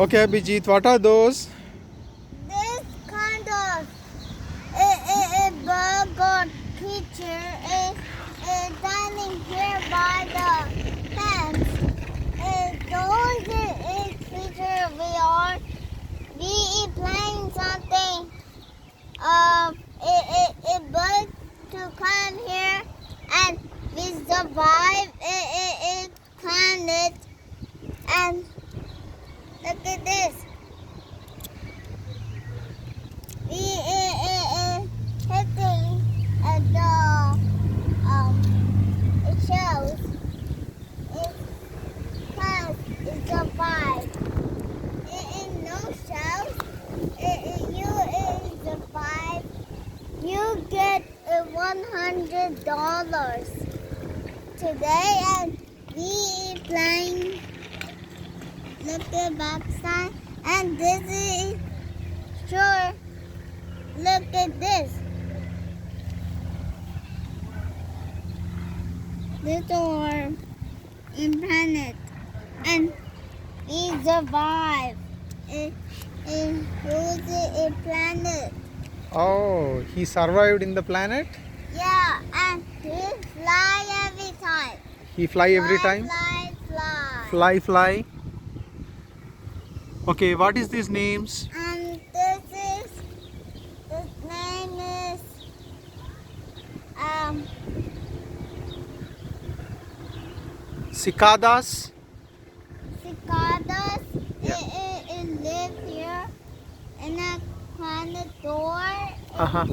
Okay, Abhijeet, what are those? This kind of a bug or creature is dining here by the fence. Those is creature we playing something. A bug to come here and we survive a planet and look at this. We hitting the it shows it has it survived. In no shows you survive. You get $100 today and we playing. Look at backside and this is sure. Look at this. Little in planet and we survive. Who's a planet? Oh, he survived in the planet? Yeah, and he fly every time. He fly every time? Fly. Fly. Okay, what is these names? And this name is Cicadas? Cicadas. Yeah. It lives here in a planet door. Uh-huh.